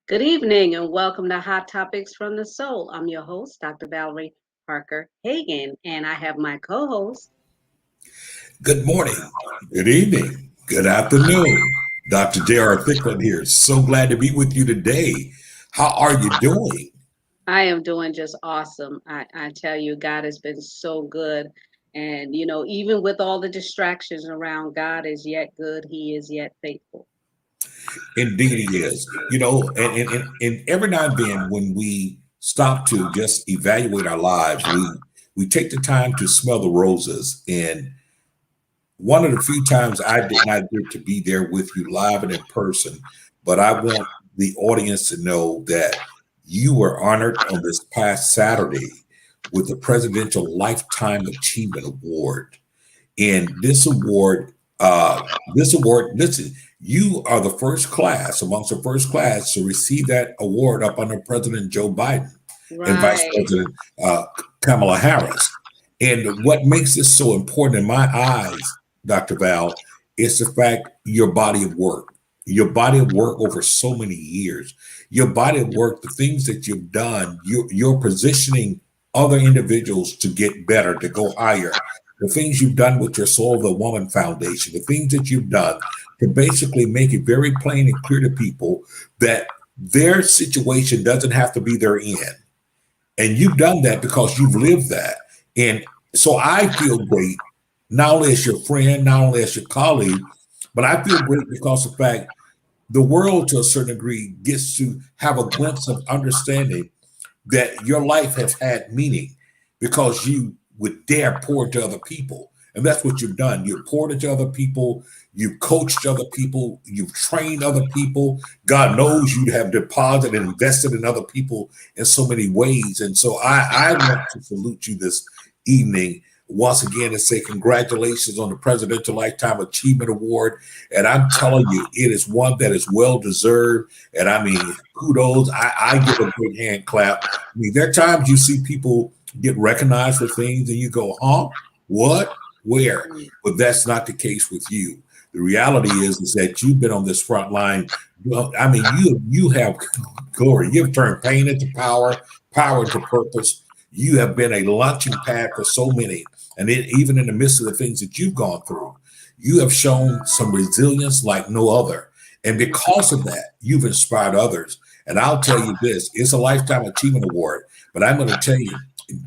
Good evening and welcome to Hot Topics from the Soul. I'm your host, Dr. Valerie Parker-Hagan, and I have my co-host. Good morning, good evening, good afternoon. Dr. J.R. Thicklin here. So glad to be with you today. How are you doing? I am doing just awesome. I tell you, God has been so good. And, even with all the distractions around, God is yet good. He is yet faithful. Indeed, he is. And every now and then when we stop to just evaluate our lives, we take the time to smell the roses. And one of the few times I did not get to be there with you live and in person, but I want the audience to know that you were honored on this past Saturday with the Presidential Lifetime Achievement Award. And listen, you are the first class amongst the first class to receive that award up under President Joe Biden and Vice Right. President Kamala Harris. And what makes this so important in my eyes, Dr. Val, is the fact your body of work, your body of work over so many years, your body of work, the things that you've done, you're positioning other individuals to get better, to go higher. The things you've done with your Soul of the Woman Foundation, the things that you've done to basically make it very plain and clear to people that their situation doesn't have to be their end. And you've done that because you've lived that. And so I feel great, not only as your friend, not only as your colleague, but I feel great because of the fact the world to a certain degree gets to have a glimpse of understanding that your life has had meaning because you would dare pour into other people. And that's what you've done. You've poured into other people, you've coached other people, you've trained other people. God knows you have deposited and invested in other people in so many ways. And so I want to salute you this evening once again and say congratulations on the Presidential Lifetime Achievement Award. And I'm telling you, it is one that is well deserved. And I mean, kudos. I give a big hand clap. I mean, there are times you see people get recognized for things and you go, huh? What? Where? But that's not the case with you. The reality is that you've been on this front line. Well, I mean, you have glory. You've turned pain into power, power into purpose. You have been a launching pad for so many. And even in the midst of the things that you've gone through, you have shown some resilience like no other. And because of that, you've inspired others. And I'll tell you this, it's a Lifetime Achievement Award. But I'm going to tell you,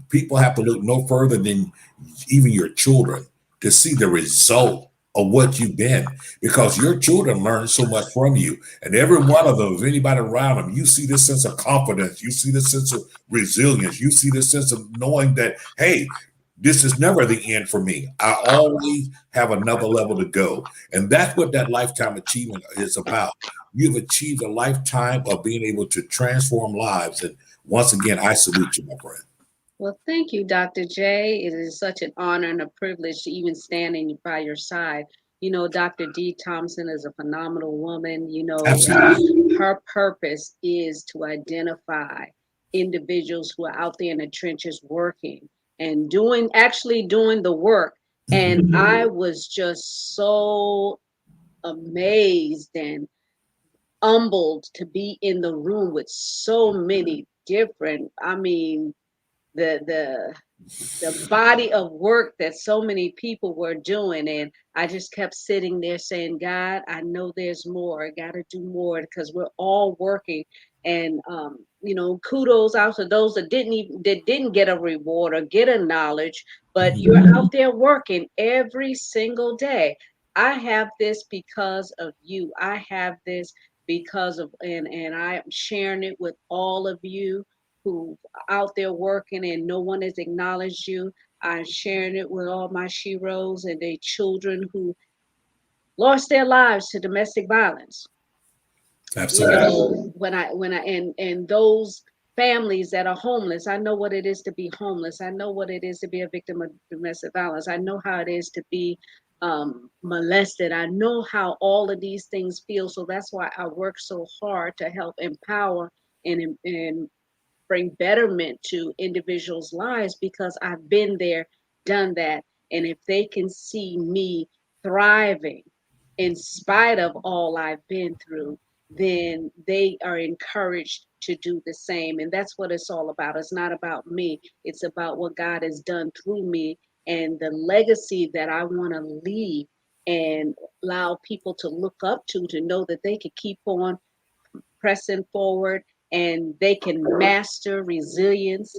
people have to look no further than even your children to see the result of what you've been because your children learn so much from you. And every one of them, if anybody around them, you see this sense of confidence, you see this sense of resilience, you see this sense of knowing that, hey, this is never the end for me. I always have another level to go. And that's what that lifetime achievement is about. You've achieved a lifetime of being able to transform lives. And once again, I salute you, my friend. Well, thank you, Dr. J. It is such an honor and a privilege to even stand by your side. Dr. D. Thompson is a phenomenal woman. Absolutely. Her purpose is to identify individuals who are out there in the trenches working and actually doing the work. And I was just so amazed and humbled to be in the room with so many different, the the body of work that so many people were doing. And I just kept sitting there saying, God, I know there's more. I got to do more because we're all working. And kudos out to those that didn't get a reward or get a knowledge, but you're out there working every single day. I have this because of you. I have this because of, and I am sharing it with all of you who out there working and no one has acknowledged you. I'm sharing it with all my sheroes and their children who lost their lives to domestic violence. Absolutely. When I and those families that are homeless, I know what it is to be homeless. I know what it is to be a victim of domestic violence. I know how it is to be molested. I know how all of these things feel. So that's why I work so hard to help empower and bring betterment to individuals' lives because I've been there, done that. And if they can see me thriving in spite of all I've been through, then they are encouraged to do the same. And that's what it's all about. It's not about me, it's about what God has done through me and the legacy that I want to leave and allow people to look up to know that they can keep on pressing forward and they can master resilience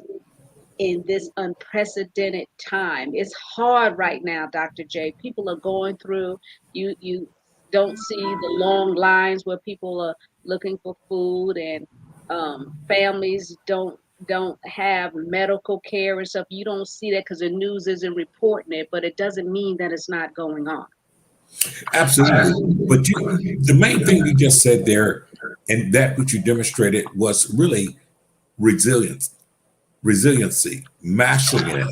in this unprecedented time. It's hard right now, Dr. J. People are going through, you don't see the long lines where people are looking for food and families don't have medical care and stuff. You don't see that because the news isn't reporting it, but it doesn't mean that it's not going on. Absolutely. But the main thing you just said there, and that which you demonstrated was really resilience, resiliency, mastering it.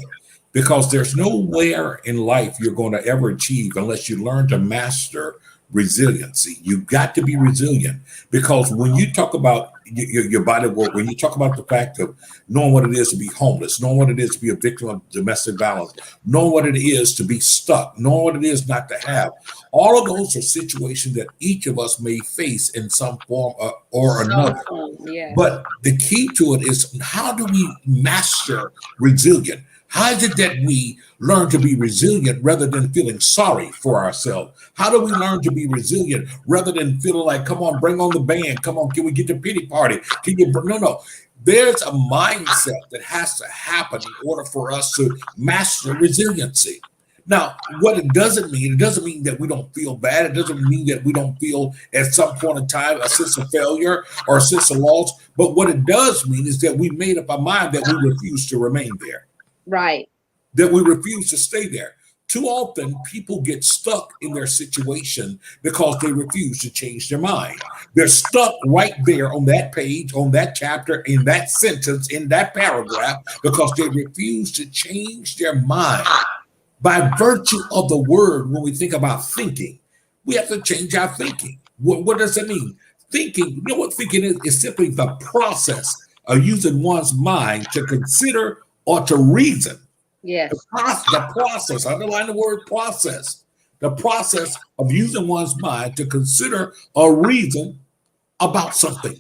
Because there's nowhere in life you're going to ever achieve unless you learn to master resiliency. You've got to be resilient because when you talk about your body work, when you talk about the fact of knowing what it is to be homeless, knowing what it is to be a victim of domestic violence, knowing what it is to be stuck, knowing what it is not to have, all of those are situations that each of us may face in some form or another. Yes. But the key to it is how do we master resilience? How is it that we learn to be resilient rather than feeling sorry for ourselves? How do we learn to be resilient rather than feeling like, come on, bring on the band. Come on, can we get the pity party? Can you? No, no. There's a mindset that has to happen in order for us to master resiliency. Now, what it doesn't mean that we don't feel bad. It doesn't mean that we don't feel at some point in time a sense of failure or a sense of loss. But what it does mean is that we made up our mind that we refuse to remain there. Right. That we refuse to stay there. Too often, people get stuck in their situation because they refuse to change their mind. They're stuck right there on that page, on that chapter, in that sentence, in that paragraph, because they refuse to change their mind. By virtue of the word, when we think about thinking, we have to change our thinking. What does that mean? Thinking, you know what thinking is? It's simply the process of using one's mind to consider or to reason. Yes. The process, underline the word process, the process of using one's mind to consider or reason about something.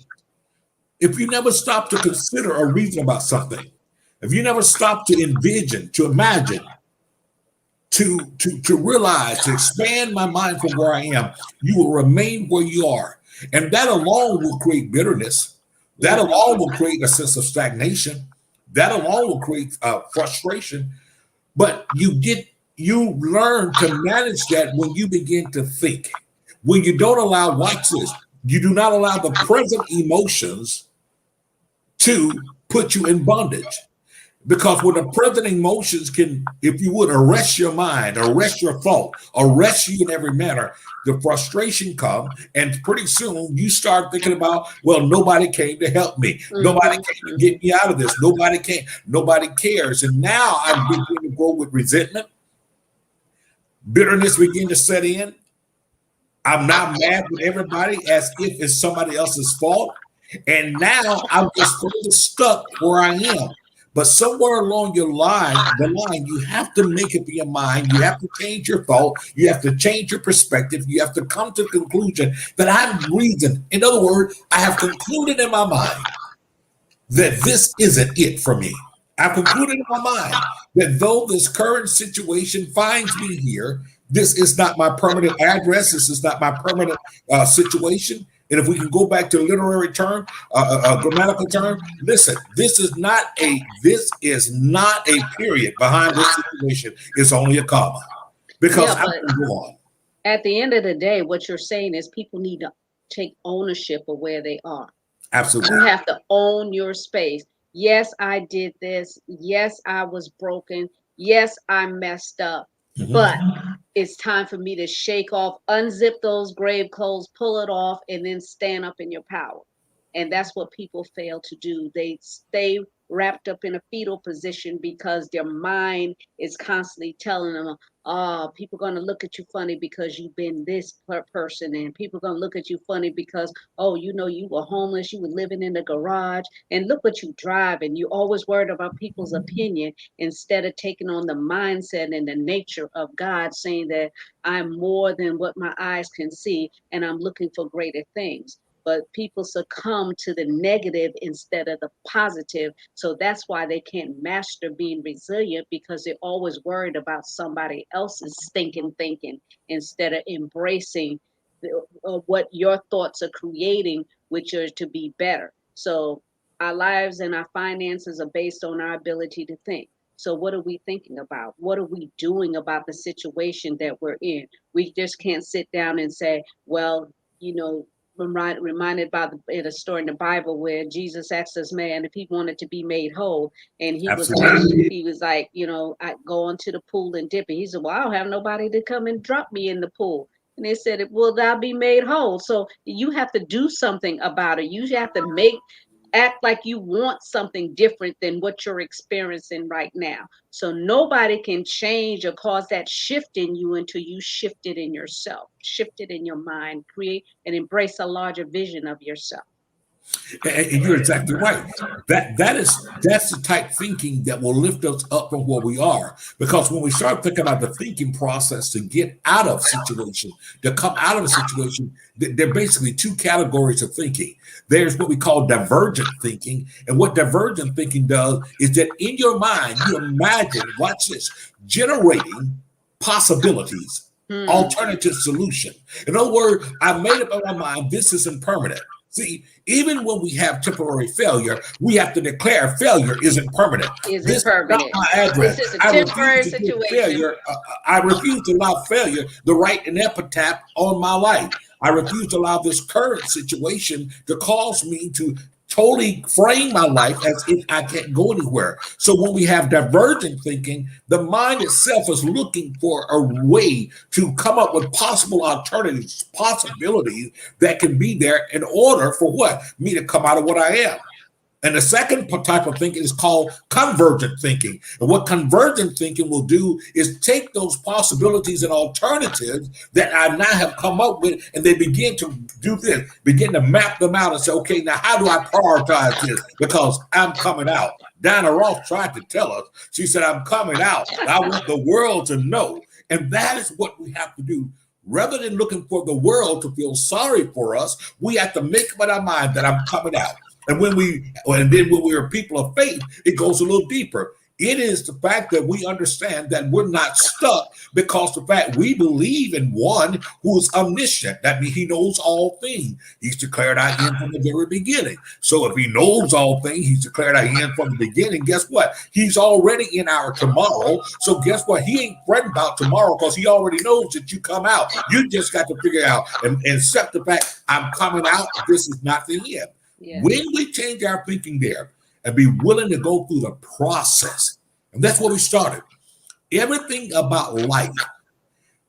If you never stop to consider or reason about something, if you never stop to envision, to imagine, to realize, to expand my mind from where I am, you will remain where you are. And that alone will create bitterness. That alone will create a sense of stagnation. That alone will create frustration. But you learn to manage that when you begin to think. When you don't allow, watch this, you do not allow the present emotions to put you in bondage. Because when the present emotions can, if you would, arrest your mind, arrest your thought, arrest you in every manner, the frustration comes, and pretty soon you start thinking about, well, nobody came to help me. Nobody came to get me out of this. Nobody came. Nobody cares. And now I begin to grow with resentment. Bitterness begin to set in. I'm now mad with everybody as if it's somebody else's fault. And now I'm just further stuck where I am. But somewhere along the line, you have to make up your mind. You have to change your thought. You have to change your perspective. You have to come to the conclusion that I'm reason. In other words, I have concluded in my mind that this isn't it for me. I've concluded in my mind that though this current situation finds me here, this is not my permanent address. This is not my permanent situation. And if we can go back to a literary term, a grammatical term, listen, this is not a period behind this situation. It's only a comma because I can go on. At the end of the day, what you're saying is people need to take ownership of where they are. Absolutely. You have to own your space. Yes, I did this. Yes, I was broken. Yes, I messed up. But it's time for me to shake off, unzip those grave clothes, pull it off, and then stand up in your power. And that's what people fail to do. They stay wrapped up in a fetal position because their mind is constantly telling them, oh, people are going to look at you funny because you've been this person. And people are going to look at you funny because, oh, you know, you were homeless, you were living in the garage, and look what you drive. And you always worried about people's opinion instead of taking on the mindset and the nature of God, saying that I'm more than what my eyes can see and I'm looking for greater things. but people succumb to the negative instead of the positive. So that's why they can't master being resilient, because they're always worried about somebody else's stinking thinking instead of embracing what your thoughts are creating, which are to be better. So our lives and our finances are based on our ability to think. So, what are we thinking about? What are we doing about the situation that we're in? We just can't sit down and say, well, you know, reminded about in a story in the Bible where Jesus asked this man if he wanted to be made whole, and Absolutely. he was like, I go into the pool and dip. And he said, well, I don't have nobody to come and drop me in the pool. And they said, will thou be made whole? So you have to do something about it. You have to act like you want something different than what you're experiencing right now. So nobody can change or cause that shift in you until you shift it in yourself, shift it in your mind, create and embrace a larger vision of yourself. And you're exactly right. That's the type thinking that will lift us up from where we are. Because when we start thinking about the thinking process to get out of situation, to come out of a situation, there are basically two categories of thinking. There's what we call divergent thinking, and what divergent thinking does is that in your mind you imagine, watch this, generating possibilities, Hmm. alternative solution. In other words, I made up in my mind this isn't permanent. See, even when we have temporary failure, we have to declare failure isn't permanent. This Isn't is not permanent. my This address. is a I refuse temporary to give situation. failure. I refuse to allow failure to write an epitaph on my life. I refuse to allow this current situation to cause me to totally frame my life as if I can't go anywhere. So when we have divergent thinking, the mind itself is looking for a way to come up with possible alternatives, possibilities that can be there in order for what? Me to come out of what I am. And the second type of thinking is called convergent thinking. And what convergent thinking will do is take those possibilities and alternatives that I now have come up with, and they begin to do this, begin to map them out and say, okay, now how do I prioritize this? Because I'm coming out. Diana Ross tried to tell us, she said, I'm coming out. I want the world to know. And that is what we have to do. Rather than looking for the world to feel sorry for us, we have to make up in our mind that I'm coming out. And then when we're people of faith, it goes a little deeper. It is the fact that we understand that we're not stuck because the fact we believe in one who is omniscient. That means he knows all things. He's declared our end from the very beginning. So if he knows all things, he's declared our end from the beginning. Guess what? He's already in our tomorrow. So guess what? He ain't fretting about tomorrow because he already knows that you come out. You just got to figure out and accept the fact I'm coming out. This is not the end. Yeah. When we change our thinking there and be willing to go through the process, and that's where we started. Everything about life,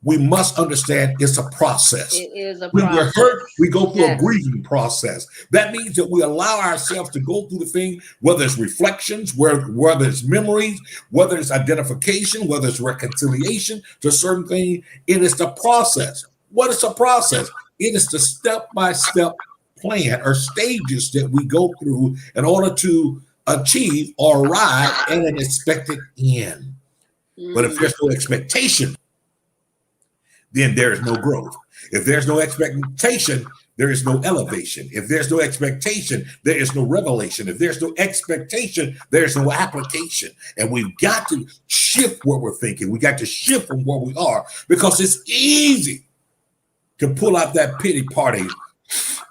we must understand it's a process. It is a When we're process. hurt, we go through a Yes. grieving process. That means that we allow ourselves to go through the thing, whether it's reflections, whether it's memories, whether it's identification, whether it's reconciliation to certain things. It is the process. What is a process? It is the step-by-step plan or stages that we go through in order to achieve or arrive at an expected end. But if Mm. there's no expectation, then there is no growth. If there's no expectation, there is no elevation. If there's no expectation, there is no revelation. If there's no expectation, there's no application. And we've got to shift what we're thinking. We got to shift from where we are because it's easy to pull out that pity party,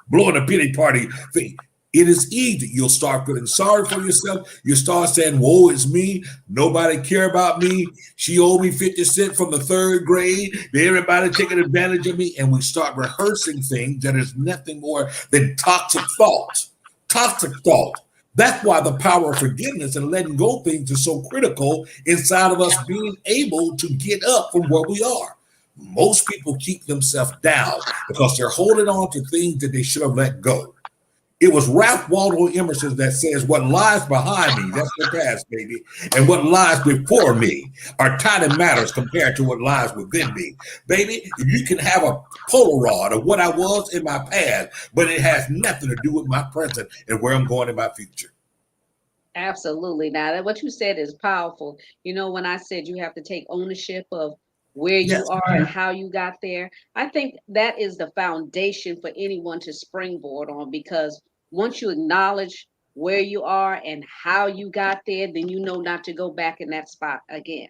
blowing a pity party thing. It is easy. You'll start feeling sorry for yourself. You start saying, woe is me. Nobody care about me. She owed me 50 cents from the third grade. Everybody taking advantage of me. And we start rehearsing things that is nothing more than toxic thoughts. Toxic thought. That's why the power of forgiveness and letting go of things is so critical inside of us being able to get up from where we are. Most people keep themselves down because they're holding on to things that they should have let go. It was Ralph Waldo Emerson that says, what lies behind me, that's the past, baby, and what lies before me are tiny matters compared to what lies within me. Baby, you can have a Polaroid of what I was in my past, but it has nothing to do with my present and where I'm going in my future. Absolutely. Now, what you said is powerful. When I said you have to take ownership of where you Yes. are and how you got there. I think that is the foundation for anyone to springboard on, because once you acknowledge where you are and how you got there, then you know not to go back in that spot again.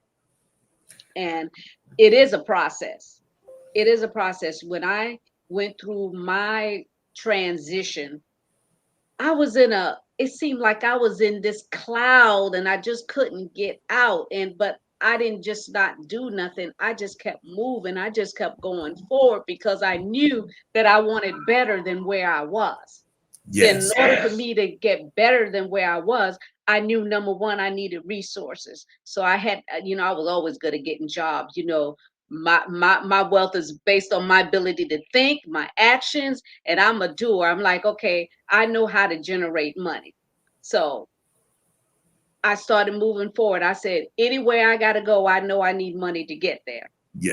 And it is a process. It is a process. When I went through my transition, I was in a, it seemed like I was in this cloud and I just couldn't get out. But I didn't just not do nothing. I just kept moving. I just kept going forward because I knew that I wanted better than where I was. Then, in Yes. order for me to get better than where I was, I knew number one, I needed resources. So I had, I was always good at getting jobs. My wealth is based on my ability to think, my actions, and I'm a doer. I'm like, okay, I know how to generate money. So I started moving forward. I said, anywhere I got to go, I know I need money to get there.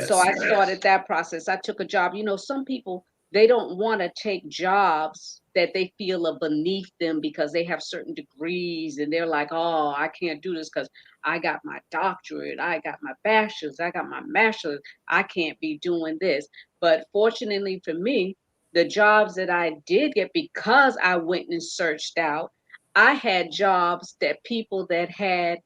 So Yes. I started that process. I took a job. Some people, they don't want to take jobs that they feel are beneath them because they have certain degrees and they're like, oh, I can't do this because I got my doctorate, I got my bachelor's, I got my master's. I can't be doing this. But fortunately for me, the jobs that I did get, because I went and searched out, I had jobs that people that had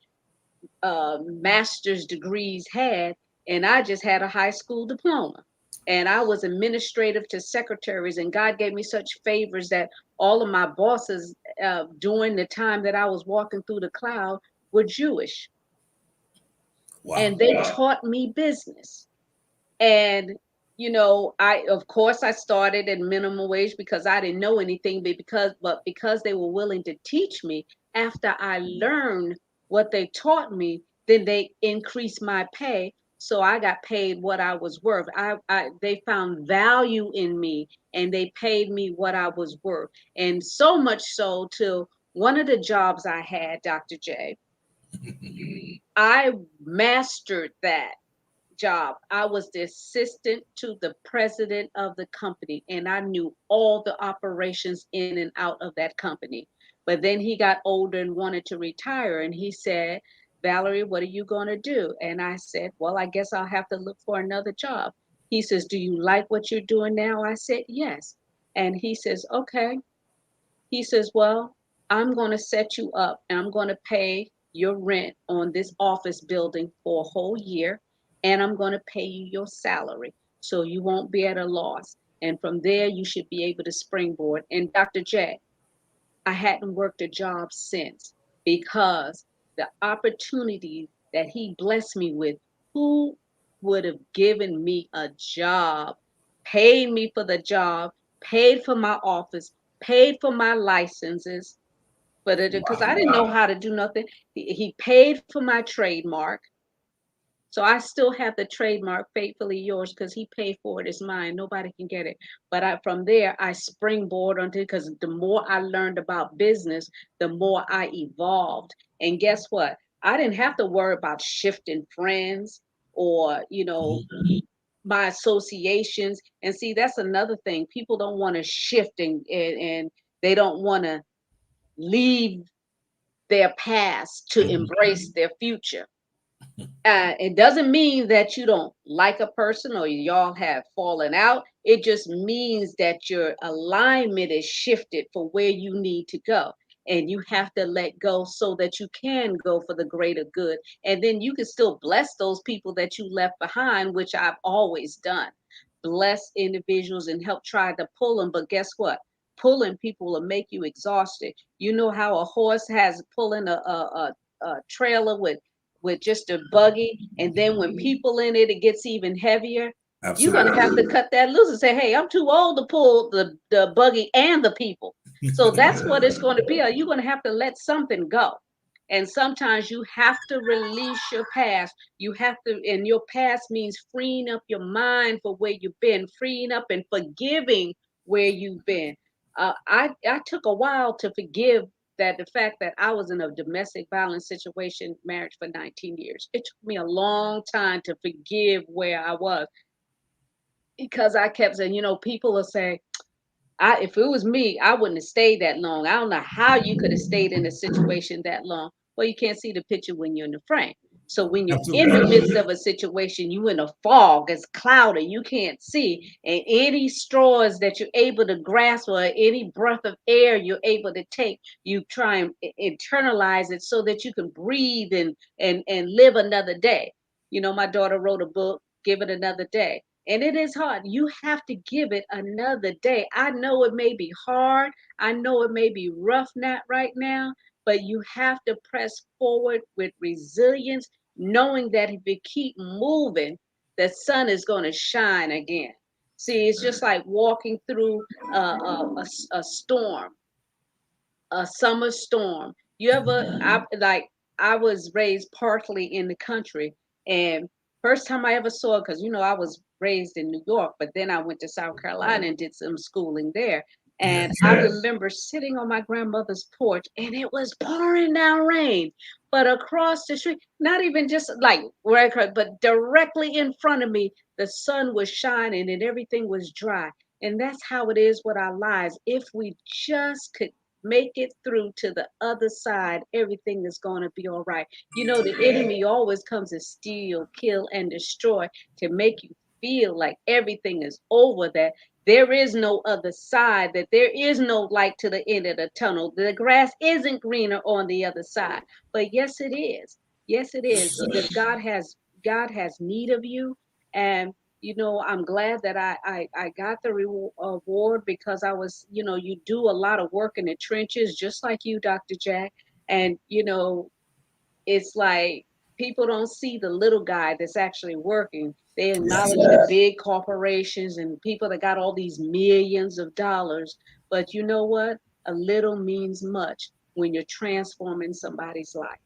master's degrees had, and I just had a high school diploma. And I was administrative to secretaries, and God gave me such favors that all of my bosses during the time that I was walking through the cloud were Jewish, and Wow. they taught me business. And I, of course, I started at minimum wage because I didn't know anything, but because they were willing to teach me, after I learned what they taught me, then they increased my pay. So I got paid what I was worth. They found value in me and they paid me what I was worth. And so much so to one of the jobs I had, Dr. J, I mastered that job. I was the assistant to the president of the company, and I knew all the operations in and out of that company. But then he got older and wanted to retire, and he said, Valerie, what are you going to do? And I said, well, I guess I'll have to look for another job. He says, do you like what you're doing now? I said, yes. And he says, okay. He says, well, I'm going to set you up and I'm going to pay your rent on this office building for a whole year. And I'm going to pay you your salary so you won't be at a loss. And from there, you should be able to springboard. And Dr. J, I hadn't worked a job since, because the opportunity that he blessed me with, who would have given me a job, paid me for the job, paid for my office, paid for my licenses, but because I Wow. didn't know how to do nothing. He paid for my trademark. So I still have the trademark, faithfully yours, because he paid for it. It's mine. Nobody can get it. But from there, I springboard onto it, because the more I learned about business, the more I evolved. And guess what? I didn't have to worry about shifting friends or, my associations. And see, that's another thing. People don't want to shift, and they don't want to leave their past to embrace their future. It doesn't mean that you don't like a person or y'all have fallen out. It just means that your alignment is shifted for where you need to go. And you have to let go so that you can go for the greater good. And then you can still bless those people that you left behind, which I've always done. Bless individuals and help try to pull them. But guess what? Pulling people will make you exhausted. You know how a horse has pulling a trailer with just a buggy, and then when people in it, it gets even heavier. You're gonna Absolutely. have to cut that loose and say, "Hey, I'm too old to pull the buggy and the people." So that's what it's going to be. You're going to have to let something go, and sometimes you have to release your past. You have to, and your past means freeing up your mind for where you've been, freeing up and forgiving where you've been. I took a while to forgive that the fact that I was in a domestic violence situation, marriage for 19 years. It took me a long time to forgive where I was, because I kept saying, people will say, if it was me, I wouldn't have stayed that long. I don't know how you could have stayed in a situation that long. Well, you can't see the picture when you're in the frame. So when you're in Absolutely. the midst of a situation, you in a fog, it's cloudy, you can't see, and any straws that you're able to grasp or any breath of air you're able to take, you try and internalize it so that you can breathe and live another day. My daughter wrote a book, Give It Another Day. And it is hard. You have to give it another day. I know it may be hard. I know it may be rough not right now, but you have to press forward with resilience, knowing that if you keep moving, the sun is going to shine again. See, it's just like walking through a storm, a summer storm. You ever, I was raised partly in the country, and first time I ever saw it, because I was raised in New York, but then I went to South Carolina and did some schooling there. And Yes. I remember sitting on my grandmother's porch, and it was pouring down rain. But across the street, not even just like where I could, but directly in front of me, the sun was shining and everything was dry. And that's how it is with our lives. If we just could make it through to the other side, everything is going to be all right. The enemy always comes to steal, kill, and destroy, to make you feel like everything is over, that there is no other side, that there is no light to the end of the tunnel. The grass isn't greener on the other side. But yes, it is. Yes, it is. Because God has need of you. And I'm glad that I got the award, because I was, you do a lot of work in the trenches, just like you, Dr. Jack. And, it's like people don't see the little guy that's actually working. They Yes. acknowledge the big corporations and people that got all these millions of dollars. But you know what? A little means much when you're transforming somebody's life.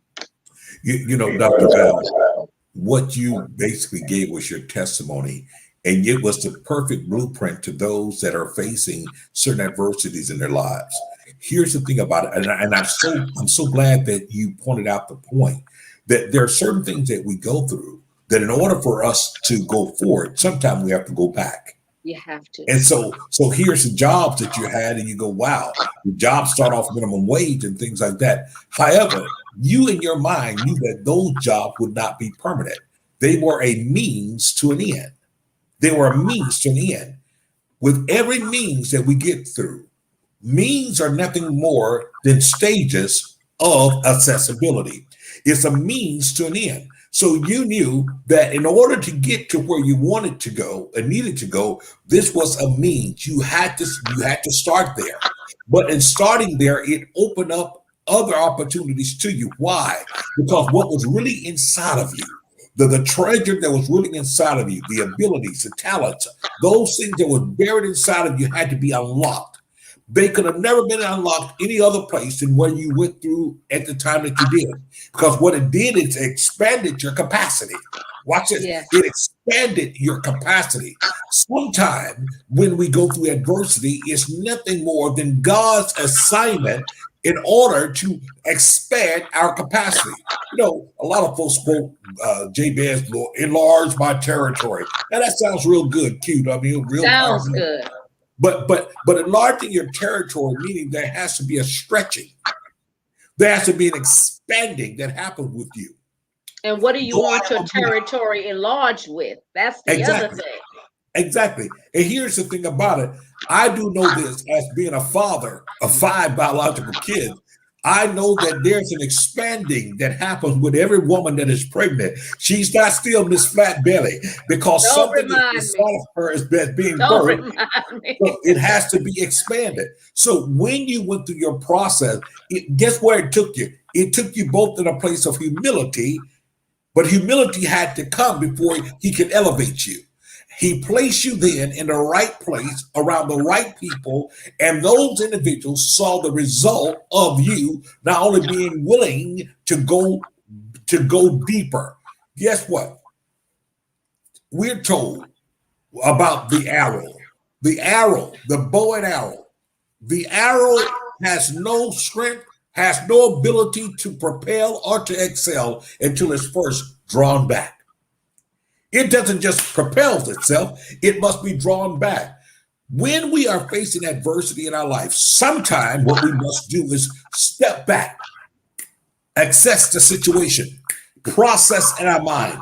Dr. Val, what you basically gave was your testimony, and it was the perfect blueprint to those that are facing certain adversities in their lives. Here's the thing about it, and I'm so glad that you pointed out the point that there are certain things that we go through that in order for us to go forward, sometimes we have to go back. You have to. And so here's the jobs that you had, and you go, wow, the jobs start off minimum wage and things like that. However, you in your mind knew that those jobs would not be permanent. They were a means to an end. They were a means to an end. With every means that we get through, means are nothing more than stages of accessibility. It's a means to an end. So you knew that in order to get to where you wanted to go and needed to go, this was a means. You had to start there. But in starting there, it opened up other opportunities to you. Why? Because what was really inside of you, the treasure that was really inside of you, the abilities, the talents, those things that were buried inside of you had to be unlocked. They could have never been unlocked any other place than where you went through at the time that you did. Because what it did is it expanded your capacity. Watch this. Yes. It expanded your capacity. Sometimes when we go through adversity, it's nothing more than God's assignment in order to expand our capacity. A lot of folks quote Jabez, enlarge my territory. Now that sounds real good, cute. I mean, real Sounds powerful. good. But enlarging your territory, meaning there has to be a stretching, there has to be an expanding that happens with you. And what do you Go want out your of you. territory enlarged with? That's the other Exactly. thing. Exactly. And here's the thing about it. I do know this as being a father of 5 biological kids. I know that there's an expanding that happens with every woman that is pregnant. She's not still Miss Flat Belly because Don't something is remind me. inside of her is being Don't birthed. remind me. So it has to be expanded. So when you went through your process, guess where it took you? It took you both in a place of humility, but humility had to come before he could elevate you. He placed you then in the right place around the right people, and those individuals saw the result of you not only being willing to go deeper. Guess what? We're told about the arrow. The bow and arrow. The arrow has no strength, has no ability to propel or to excel until it's first drawn back. It doesn't just propel itself, it must be drawn back. When we are facing adversity in our life, sometimes what we must do is step back, assess the situation, process in our mind.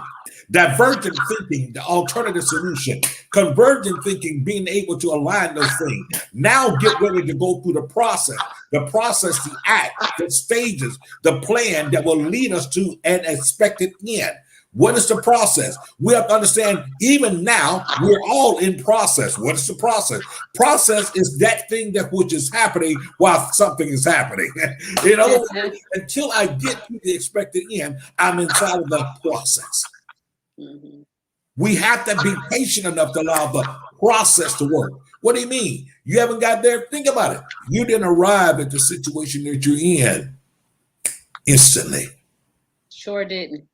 Divergent thinking, the alternative solution. Convergent thinking, being able to align those things. Now get ready to go through the process, the act, the stages, the plan that will lead us to an expected end. What is the process? We have to understand, even now, we're all in process. What is the process? Process is that thing that which is happening while something is happening. In other words, until I get to the expected end, I'm inside of the process. Mm-hmm. We have to be patient enough to allow the process to work. What do you mean? You haven't got there? Think about it. You didn't arrive at the situation that you're in instantly. Sure didn't.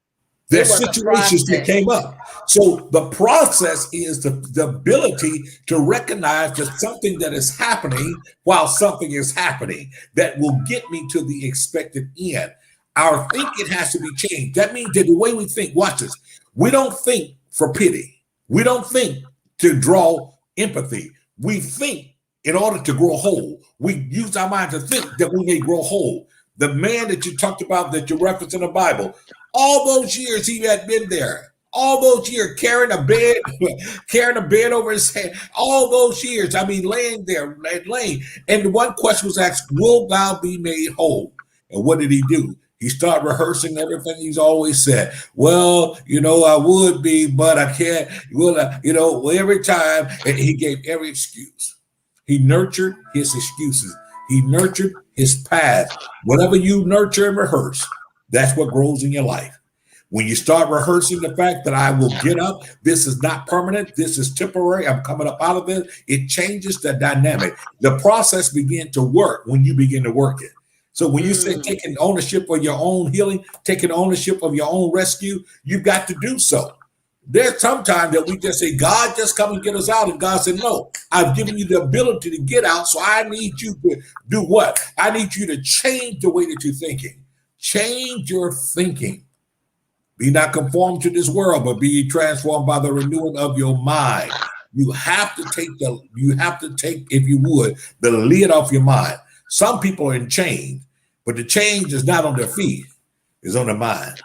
There's situations that came up. So the process is the ability to recognize that something that is happening while something is happening that will get me to the expected end. Our thinking has to be changed. That means that the way we think, watch this, we don't think for pity. We don't think to draw empathy. We think in order to grow whole. We use our mind to think that we may grow whole. The man that you talked about, that you referenced in the Bible, all those years he had been there, all those years carrying a bed over his head, all those years, I mean, laying there, laying. And the one question was asked, will thou be made whole? And what did he do? He started rehearsing everything he's always said. Well, I would be, but I can't. Well, every time, and he gave every excuse. He nurtured his excuses. He nurtured his past. Whatever you nurture and rehearse, that's what grows in your life. When you start rehearsing the fact that I will get up, this is not permanent, this is temporary, I'm coming up out of this, it changes the dynamic. The process begins to work when you begin to work it. So when you say taking ownership of your own healing, taking ownership of your own rescue, you've got to do so. There's sometimes that we just say, God, just come and get us out. And God said, no, I've given you the ability to get out. So I need you to do what? I need you to change the way that you're thinking. Change your thinking. Be not conformed to this world, but be transformed by the renewing of your mind. You have to take, if you would, the lid off your mind. Some people are in chains, but the chain is not on their feet, it's on their mind.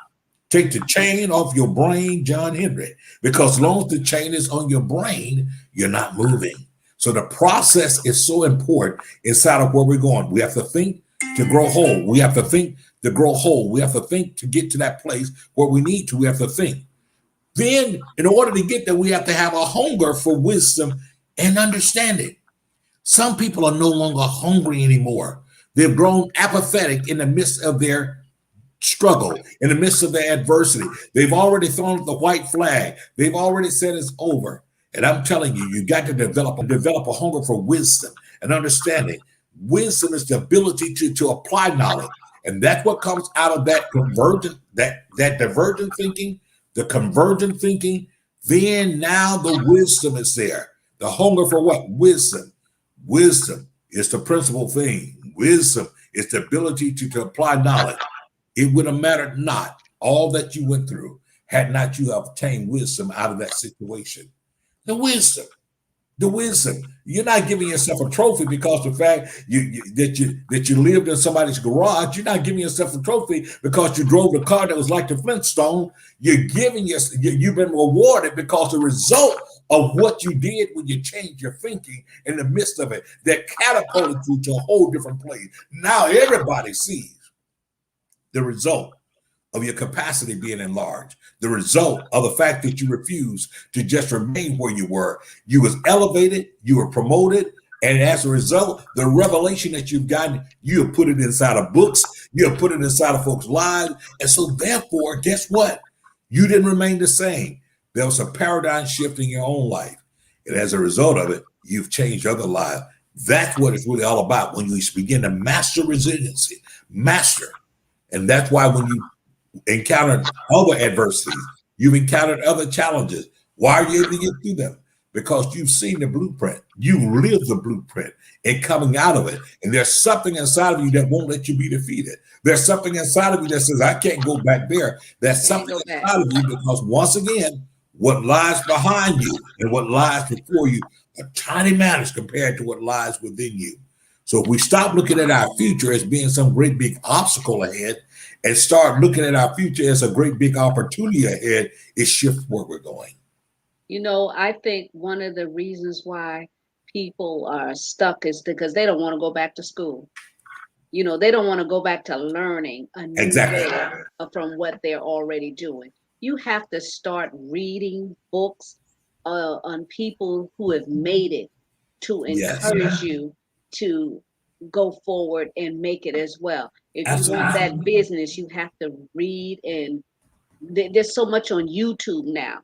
Take the chain off your brain, John Henry, because as long as the chain is on your brain, you're not moving. So the process is so important inside of where we're going. We have to think to grow whole. We have to think to grow whole. We have to think to get to that place where we need to. We have to think. Then, in order to get there, we have to have a hunger for wisdom and understanding. Some people are no longer hungry anymore. They've grown apathetic in the midst of their struggle, in the midst of their adversity. They've already thrown the white flag. They've already said it's over. And I'm telling you, you got to develop a hunger for wisdom and understanding. Wisdom is the ability to apply knowledge. And that's what comes out of that convergent, that divergent thinking, the convergent thinking. Then now the wisdom is there. The hunger for what? Wisdom. Wisdom is the principal thing. Wisdom is the ability to apply knowledge. It would have mattered not all that you went through had not you obtained wisdom out of that situation. The wisdom. You're not giving yourself a trophy because the fact that you lived in somebody's garage. You're not giving yourself a trophy because you drove a car that was like the Flintstone. You've been rewarded because the result of what you did when you changed your thinking in the midst of it that catapulted you to a whole different place. Now everybody sees the result of your capacity being enlarged, the result of the fact that you refused to just remain where you were. You was elevated, you were promoted, and as a result, the revelation that you've gotten, you have put it inside of books, you have put it inside of folks' lives, and so therefore, guess what? You didn't remain the same. There was a paradigm shift in your own life, and as a result of it, you've changed other lives. That's what it's really all about when you begin to master resiliency, master. And that's why when you encounter other adversities, you've encountered other challenges. Why are you able to get through them? Because you've seen the blueprint. You lived the blueprint and coming out of it. And there's something inside of you that won't let you be defeated. There's something inside of you that says, I can't go back there. There's something inside of you because once again, what lies behind you and what lies before you are tiny matters compared to what lies within you. So if we stop looking at our future as being some great big obstacle ahead and start looking at our future as a great big opportunity ahead, is shift where we're going. I think one of the reasons why people are stuck is because they don't want to go back to school. They don't want to go back to learning a new Exactly. way from what they're already doing. You have to start reading books on people who have made it to Yes. encourage you to go forward and make it as well. If you want Absolutely. that business, you have to read, and there's so much on YouTube now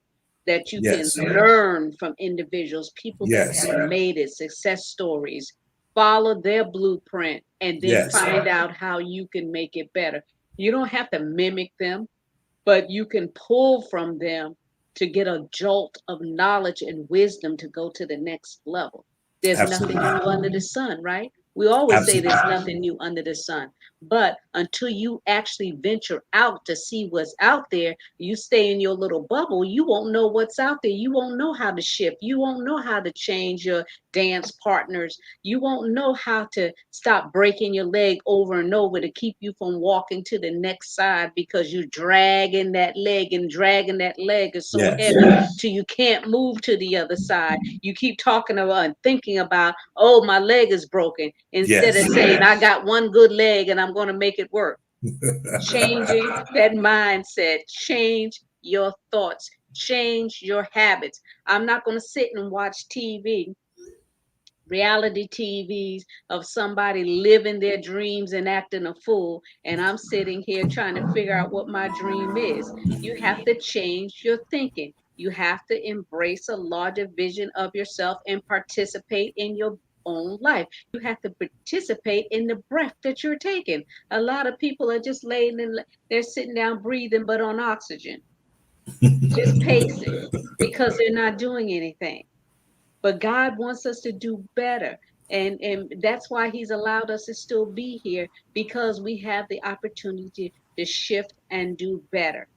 that you can Yes. learn from individuals, people that Yes. have made it, success stories. Follow their blueprint and then Yes. find out how you can make it better. You don't have to mimic them, but you can pull from them to get a jolt of knowledge and wisdom to go to the next level. There's nothing Absolutely. new under the sun, right? We always say Absolutely. there's nothing new under the sun. But until you actually venture out to see what's out there, you stay in your little bubble, you won't know what's out there. You won't know how to shift. You won't know how to change your dance partners. You won't know how to stop breaking your leg over and over to keep you from walking to the next side because you're dragging that leg, and dragging that leg is so Yes. heavy till you can't move to the other side. You keep talking about and thinking about, oh, my leg is broken, instead of Yes. saying, I got one good leg and I'm going to make it work. Changing that mindset, change your thoughts, change your habits. I'm not going to sit and watch TV, reality TVs of somebody living their dreams and acting a fool, and I'm sitting here trying to figure out what my dream is. You have to change your thinking. You have to embrace a larger vision of yourself and participate in your own life. You have to participate in the breath that you're taking. A lot of people are just laying in, they're sitting down breathing, but on oxygen, just pacing because they're not doing anything. But God wants us to do better. And that's why he's allowed us to still be here, because we have the opportunity to shift and do better,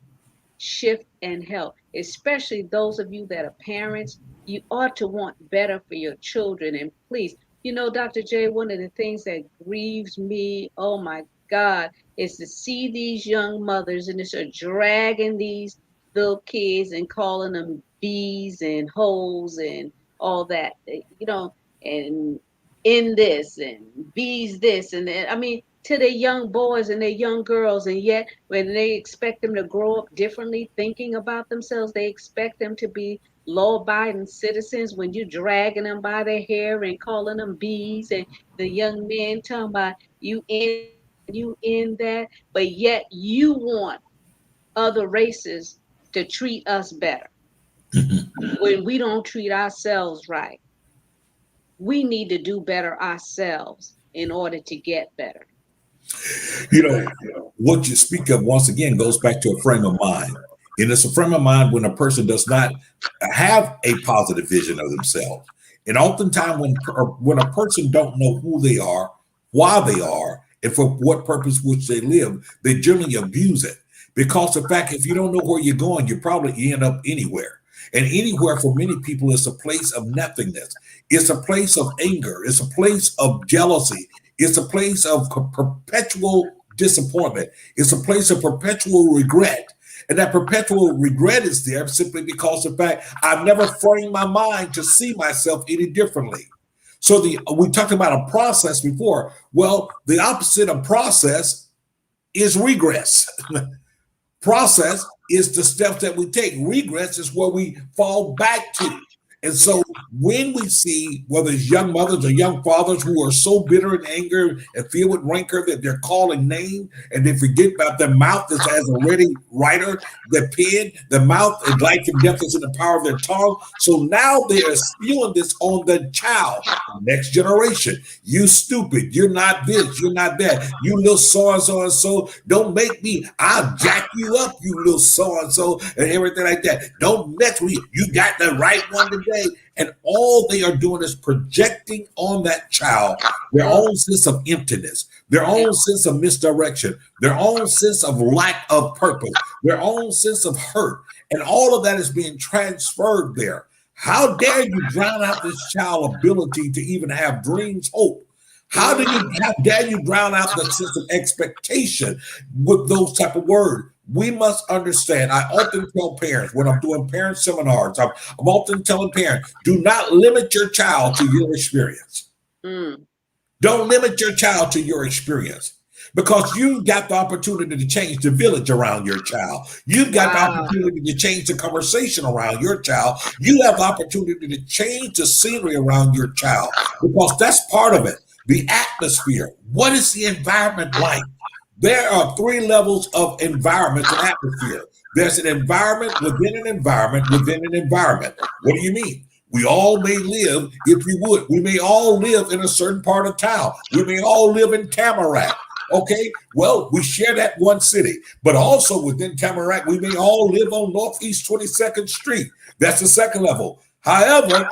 shift and help, especially those of you that are parents. You ought to want better for your children. And please, Dr. J, one of the things that grieves me, oh my God, is to see these young mothers and just are dragging these little kids and calling them bees and hoes and all that, and in this and bees this and that. I mean, to their young boys and their young girls, and yet when they expect them to grow up differently, thinking about themselves, they expect them to be law-abiding citizens. When you're dragging them by their hair and calling them bees, and the young men talking about you in this and you in that, but yet you want other races to treat us better when we don't treat ourselves right. We need to do better ourselves in order to get better. You know, what you speak of once again goes back to a frame of mind. And it's a frame of mind when a person does not have a positive vision of themselves. And oftentimes when a person don't know who they are, why they are, and for what purpose which they live, they generally abuse it. Because the fact, if you don't know where you're going, you probably end up anywhere. And anywhere for many people is a place of nothingness. It's a place of anger. It's a place of jealousy. It's a place of perpetual disappointment. It's a place of perpetual regret. And that perpetual regret is there simply because of the fact I've never framed my mind to see myself any differently. So we talked about a process before. Well, the opposite of process is regress. Process is the steps that we take. Regress is where we fall back to. And so when we see whether it's young mothers or young fathers who are so bitter and anger and filled with rancor that they're calling names and they forget about their mouth is as a ready writer, their pen, the mouth and life and death is in the power of their tongue. So now they are spewing this on the child, next generation. You stupid, you're not this, you're not that, you little so and so, don't make me, I'll jack you up, you little so and everything like that. Don't mess with you. You got the right one today. And all they are doing is projecting on that child their own sense of emptiness, their own sense of misdirection, their own sense of lack of purpose, their own sense of hurt. And all of that is being transferred there. How dare you drown out this child's ability to even have dreams, hope? How dare you drown out the sense of expectation with those type of words? We must understand. I often tell parents when I'm doing parent seminars, I'm often telling parents, do not limit your child to your experience. Mm. Don't limit your child to your experience because you've got the opportunity to change the village around your child. You've got the Wow. opportunity to change the conversation around your child. You have the opportunity to change the scenery around your child because that's part of it. The atmosphere. What is the environment like? There are three levels of environment and atmosphere. There's an environment within an environment within an environment. What do you mean? We all may live, if you would, we may all live in a certain part of town. We may all live in Tamarack. Okay, well, we share that one city, but also within Tamarack, we may all live on Northeast 22nd Street. That's the second level. However,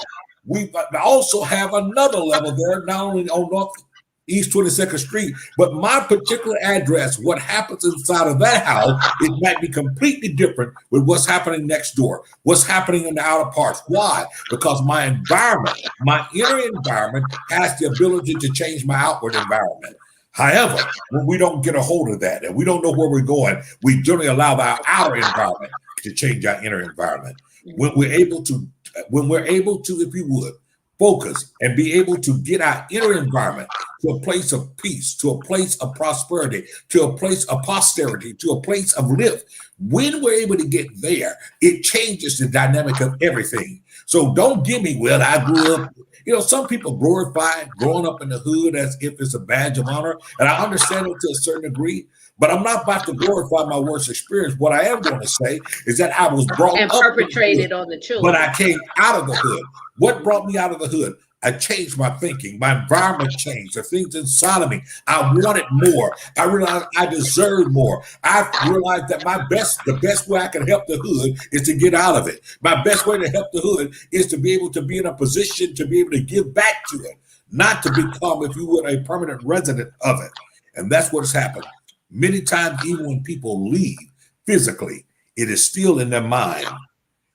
we also have another level there, not only on Northeast 22nd Street, but my particular address, what happens inside of that house, it might be completely different with what's happening next door, what's happening in the outer parts. Why? Because my environment, my inner environment has the ability to change my outward environment. However, when we don't get a hold of that and we don't know where we're going, we generally allow our outer environment to change our inner environment. When we're able to, if you would, focus and be able to get our inner environment to a place of peace, to a place of prosperity, to a place of posterity, to a place of lift. When we're able to get there, it changes the dynamic of everything. So don't give me, well, I grew up. You know, some people glorify growing up in the hood as if it's a badge of honor, and I understand it to a certain degree, but I'm not about to glorify my worst experience. What I am going to say is that I was brought And up in the hood, perpetrated on the but children. I came out of the hood. What brought me out of the hood? I changed my thinking. My environment changed. The things inside of me, I wanted more. I realized I deserved more. I realized that the best way I can help the hood is to get out of it. My best way to help the hood is to be able to be in a position to be able to give back to it, not to become, if you would, a permanent resident of it. And that's what has happened. Many times, even when people leave physically, it is still in their mind.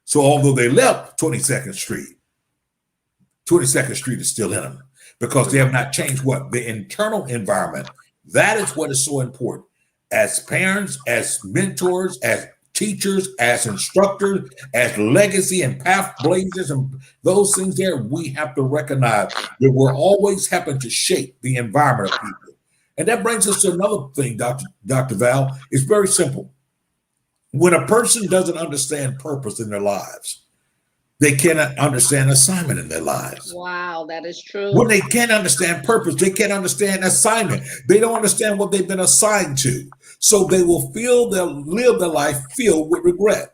So although they left 22nd Street, 22nd Street is still in them because they have not changed what? The internal environment. That is what is so important. As parents, as mentors, as teachers, as instructors, as legacy and path blazers and those things there, we have to recognize that we're always having to shape the environment of people. And that brings us to another thing, Dr. Val. It's very simple. When a person doesn't understand purpose in their lives, they cannot understand assignment in their lives. Wow, that is true. When they can't understand purpose, they can't understand assignment. They don't understand what they've been assigned to. So they will live their life filled with regret.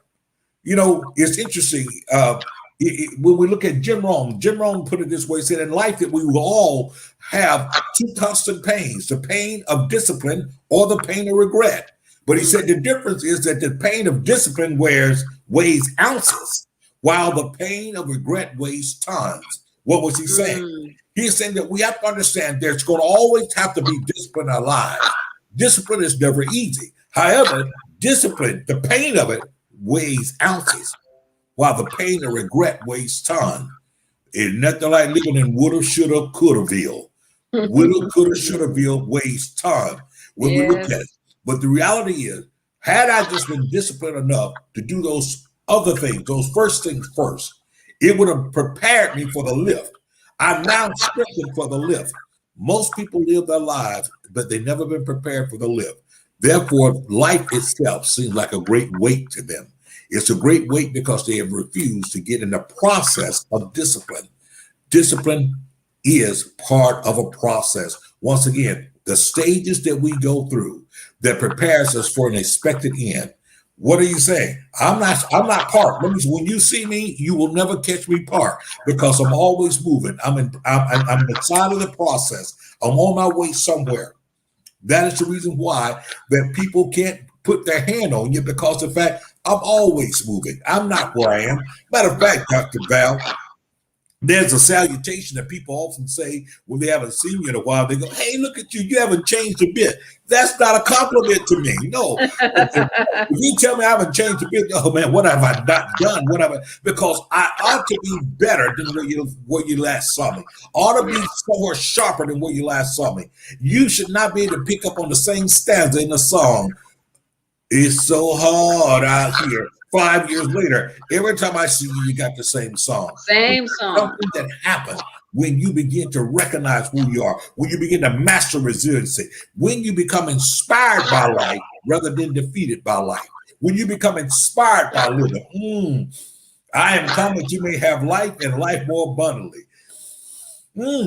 You know, it's interesting. When we look at Jim Rohn put it this way, he said, in life that we will all have two constant pains, the pain of discipline or the pain of regret. But he said the difference is that the pain of discipline weighs ounces, while the pain of regret weighs tons. What was he saying? He's saying that we have to understand there's going to always have to be discipline in our lives. Discipline is never easy. However, discipline, the pain of it weighs ounces, while the pain of regret weighs tons. It's nothing like living in woulda, shoulda, coulda-ville. Woulda, coulda, shoulda-ville weighs tons when we look at it. But the reality is, had I just been disciplined enough to do those other things, those first things first, it would have prepared me for the lift. I'm now strengthened for the lift. Most people live their lives, but they've never been prepared for the lift. Therefore, life itself seems like a great weight to them. It's a great weight because they have refused to get in the process of discipline. Discipline is part of a process. Once again, the stages that we go through that prepares us for an expected end. What are you saying? I'm not parked. When you see me, you will never catch me parked because I'm always moving. I'm inside of the process. I'm on my way somewhere. That is the reason why that people can't put their hand on you because of the fact I'm always moving. I'm not where I am. Matter of fact, Dr. Val, There's a salutation that people often say when they haven't seen you in a while. They go, "Hey, look at you. You haven't changed a bit." That's not a compliment to me. No. If you tell me I haven't changed a bit, oh man, what have I not done? What have I? Because I ought to be better than where you last saw me. Ought to be somewhere sharper than where you last saw me. You should not be able to pick up on the same stanza in the song. It's so hard out here. 5 years later, every time I see you, you got the same song. But Same there's song. something that happens when you begin to recognize who you are, when you begin to master resiliency, when you become inspired by life rather than defeated by life, when you become inspired by living. I am come that you may have life and life more abundantly.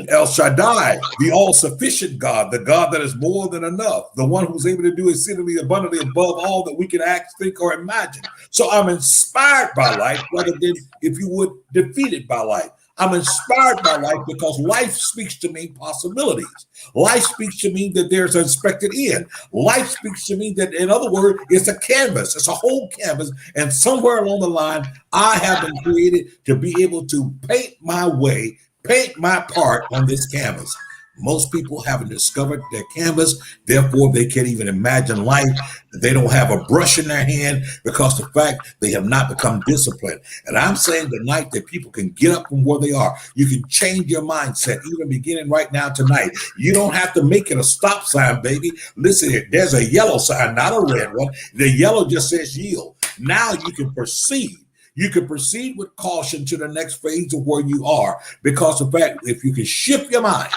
El Shaddai, the all sufficient God, the God that is more than enough, the one who's able to do exceedingly abundantly above all that we can act, think, or imagine. So I'm inspired by life rather than, if you would, defeated by life. I'm inspired by life because life speaks to me possibilities. Life speaks to me that there's an expected end. Life speaks to me that, in other words, it's a canvas, it's a whole canvas. And somewhere along the line, I have been created to be able to paint my way, paint my part on this canvas. Most people haven't discovered their canvas, therefore they can't even imagine life. They don't have a brush in their hand because the fact they have not become disciplined. And I'm saying tonight that people can get up from where they are. You can change your mindset, even beginning right now tonight. You don't have to make it a stop sign, baby. Listen here, there's a yellow sign, not a red one. The yellow just says yield. Now you can proceed. You can proceed with caution to the next phase of where you are because of the fact, if you can shift your mind,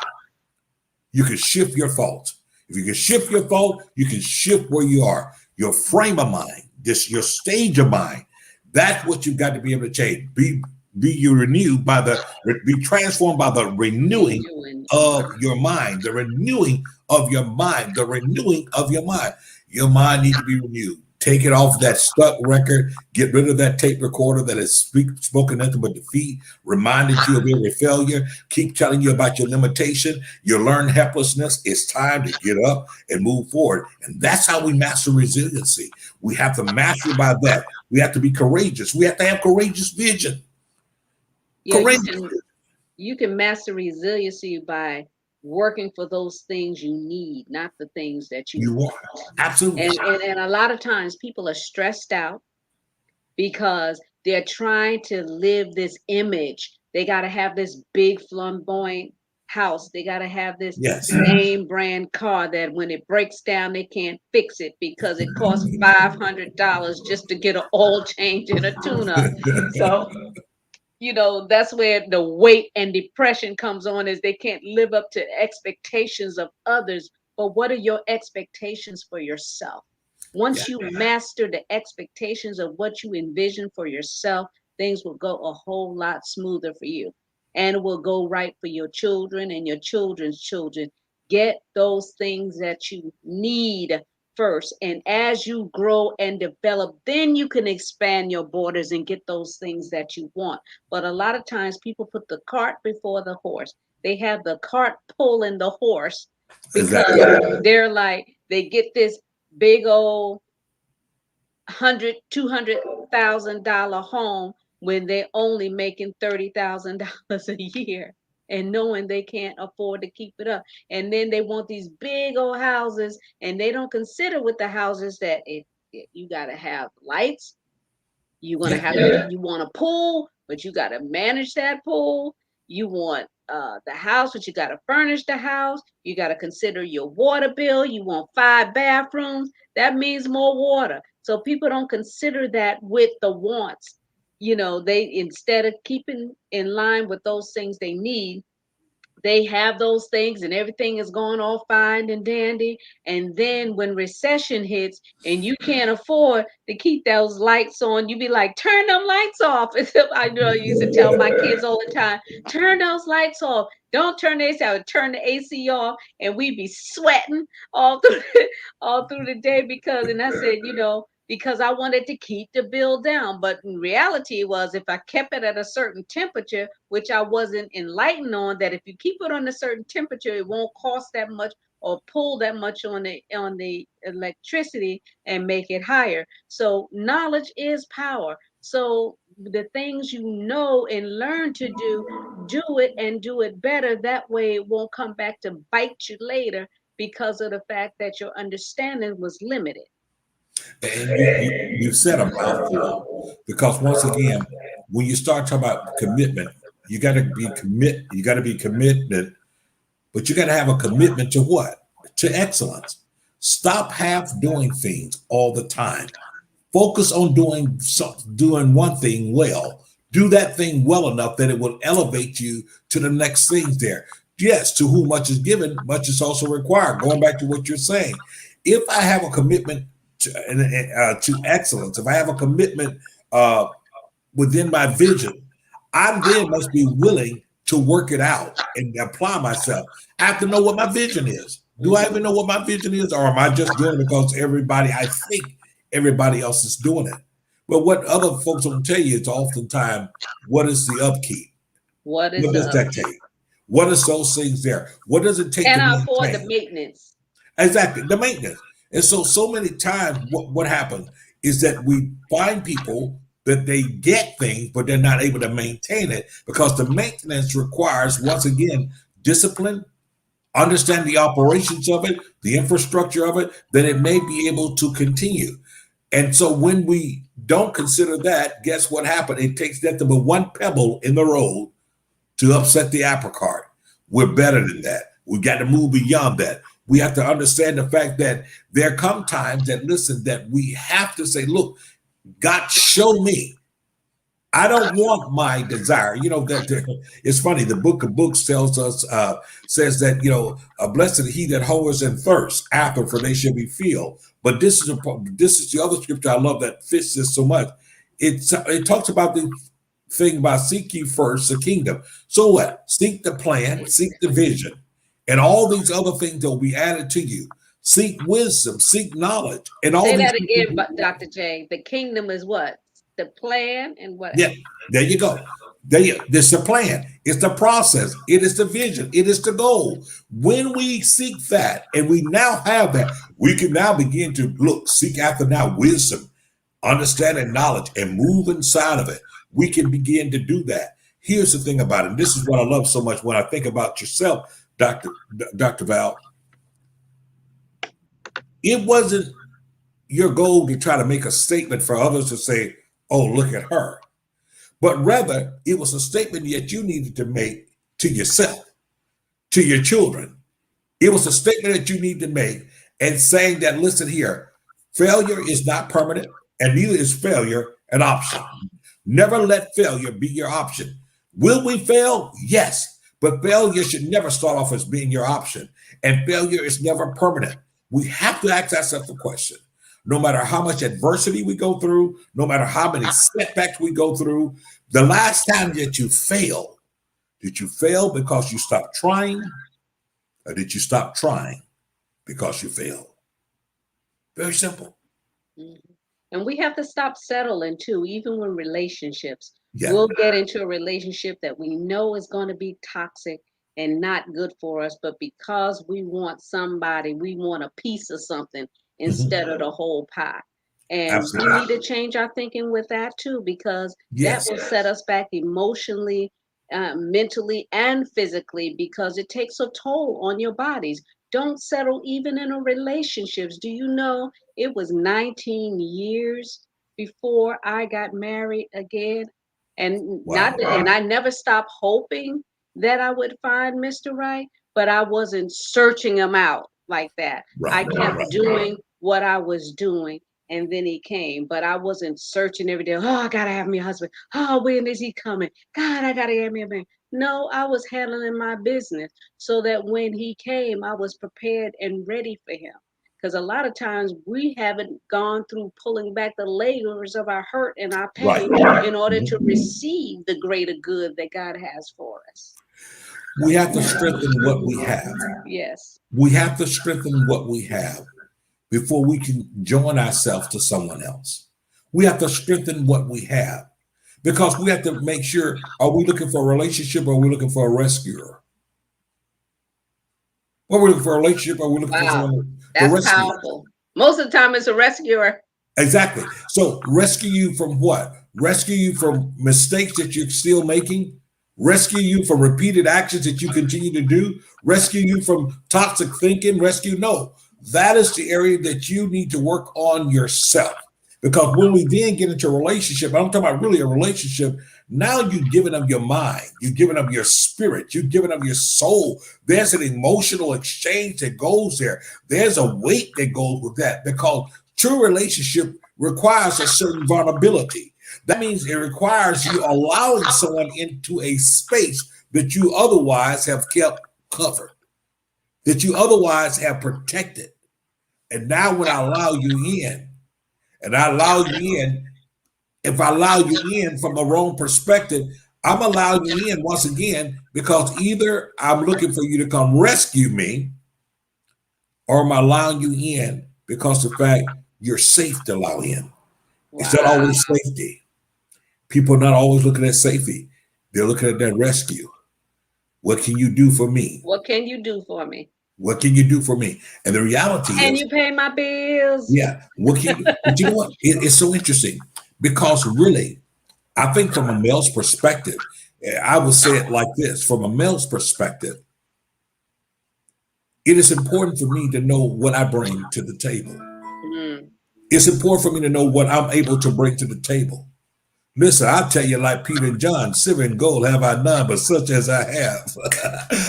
you can shift your thoughts. If you can shift your thought, you can shift where you are. Your frame of mind, just your stage of mind. That's what you've got to be able to change. Be you renewed by be transformed by the renewing of your mind. The renewing of your mind. The renewing of your mind. Your mind needs to be renewed. Take it off that stuck record. Get rid of that tape recorder that has spoken nothing but defeat, reminded you of every failure, keep telling you about your limitation, your learned helplessness. It's time to get up and move forward. And that's how we master resiliency. We have to master by that. We have to be courageous. We have to have courageous vision. Yeah, Courageous. you can master resiliency by working for those things you need, not the things that you You want. want. Absolutely. And a lot of times people are stressed out because they're trying to live this image. They got to have this big flamboyant house. They got to have this Yes. name brand car that when it breaks down, they can't fix it because it costs $500 just to get an oil change and a tune up. So that's where the weight and depression comes on, is they can't live up to expectations of others. But what are your expectations for yourself? Yeah. Once you master the expectations of what you envision for yourself, things will go a whole lot smoother for you, and it will go right for your children and your children's children. Get those things that you need first. And as you grow and develop, then you can expand your borders and get those things that you want. But a lot of times people put the cart before the horse. They have the cart pulling the horse because Exactly. they're like, they get this big old 100, $200,000 home when they're only making $30,000 a year, and knowing they can't afford to keep it up. And then they want these big old houses, and they don't consider with the houses that you got to have lights. You're gonna have you want a pool, but you gotta manage that pool. You want the house, but you gotta furnish the house. You gotta consider your water bill. You want 5 bathrooms. That means more water. So people don't consider that with the wants. They, instead of keeping in line with those things they need, they have those things and everything is going all fine and dandy. And then when recession hits and you can't afford to keep those lights on, you be like, turn them lights off. I used to tell my kids all the time, turn those lights off. Don't turn the AC out, turn the AC off. And we be sweating all through all through the day and I said, because I wanted to keep the bill down. But in reality, it was, if I kept it at a certain temperature, which I wasn't enlightened on, that if you keep it on a certain temperature, it won't cost that much or pull that much on the electricity and make it higher. So knowledge is power. So the things you know and learn to do it and do it better. That way it won't come back to bite you later because of the fact that your understanding was limited. And you said a mouthful, because once again, when you start talking about commitment, you got to be committed, but you got to have a commitment to what? To excellence. Stop half doing things all the time. Focus on doing one thing well. Do that thing well enough that it will elevate you to the next things there. Yes, to whom much is given, much is also required. Going back to what you're saying, if I have a commitment to excellence, if I have a commitment uh, within my vision, I then must be willing to work it out and apply myself. I have to know what my vision is. Do I even know what my vision is, or am I just doing it because I think everybody else is doing it? But what other folks don't tell you is oftentimes, what is the upkeep? What is What the does that upkeep? take? What is those things there? What does it take Can to I afford the maintain? maintenance? Exactly, the maintenance. And so many times, what happens is that we find people that they get things, but they're not able to maintain it, because the maintenance requires, once again, discipline, understand the operations of it, the infrastructure of it, that it may be able to continue. And so when we don't consider that, guess what happened? It takes nothing but one pebble in the road to upset the apple cart. We're better than that. We got to move beyond that. We have to understand the fact that there come times that, listen, that we have to say, look, God, show me. I don't want my desire. It's funny. The book of books tells us, says that, blessed is he that hungers and thirsts after, for they shall be filled. But this is the other scripture I love that fits this so much. It talks about the thing about seek ye first the kingdom. So what? Seek the plan, seek the vision, and all these other things that will be added to you. Seek wisdom, seek knowledge, and all Say these that things. again, Dr. J. The kingdom is what? The plan and what Yeah, else? there you go. This is the plan. It's the process. It is the vision. It is the goal. When we seek that, and we now have that, we can now begin to seek after now wisdom, understanding, knowledge, and move inside of it. We can begin to do that. Here's the thing about it. And this is what I love so much when I think about yourself, Dr. Val. It wasn't your goal to try to make a statement for others to say, oh, look at her. But rather, it was a statement that you needed to make to yourself, to your children. It was a statement that you need to make, and saying that, listen here, failure is not permanent, and neither is failure an option. Never let failure be your option. Will we fail? Yes. But failure should never start off as being your option. And failure is never permanent. We have to ask ourselves the question. No matter how much adversity we go through, no matter how many setbacks we go through, the last time that you failed, did you fail because you stopped trying, or did you stop trying because you failed? Very simple. Mhm. And we have to stop settling too, even when relationships. Yeah. We'll get into a relationship that we know is going to be toxic and not good for us, but because we want somebody, we want a piece of something Mhm. instead of the whole pie. And we Absolutely. need to change our thinking with that too, because that Yes. will set us back emotionally, mentally, and physically, because it takes a toll on your bodies. Don't settle even in a relationships. Do you know it was 19 years before I got married again? And not Wow. that, and I never stopped hoping that I would find Mr. Right, but I wasn't searching him out like that. I Right. kept Right. doing what I was doing, and then he came, but I wasn't searching every day. Oh, I gotta have me a husband. Oh, when is he coming? God, I gotta have me a man. No, I was handling my business so that when he came, I was prepared and ready for him. Because a lot of times we haven't gone through pulling back the layers of our hurt and our Right. pain in order Mhm. to receive the greater good that God has for us. We have to strengthen what we have. Yes. We have to strengthen what we have before we can join ourselves to someone else. We have to strengthen what we have, because we have to make sure, are we looking for a relationship, or are we looking for a rescuer? Are we looking for a relationship, or are we looking for Wow. someone to That's rescue us? powerful. Most of the time it's a rescuer. Exactly. So rescue you from what? rescue you from mistakes that you're still making, rescue you from repeated actions that you continue to do, rescue you from toxic thinking, rescue. No, that is the area that you need to work on yourself. Because when we then get into a relationship, I'm talking about really a relationship, now you've given up your mind, you've given up your spirit, you've given up your soul. There's an emotional exchange that goes there. There's a weight that goes with that because true relationship requires a certain vulnerability. That means it requires you allowing someone into a space that you otherwise have kept covered, that you otherwise have protected. And now when I allow you in, and I allow you in, if I allow you in from a wrong perspective, I'm allowing you in once again because either I'm looking for you to come rescue me, or I'm allowing you in because the fact you're safe to allow in. It's not Wow. always safety. People are not always looking at safety. They're looking at that rescue. What can you do for me? What can you do for me? What can you do for me? And the reality Can is, you pay my bills? yeah, what can you do? But you know what? It's so interesting because really, I think from a male's perspective, I would say it like this: from a male's perspective, it is important for me to know what I bring to the table. Mm. It's important for me to know what I'm able to bring to the table. Listen, I'll tell you like Peter and John, silver and gold have I none, but such as I have,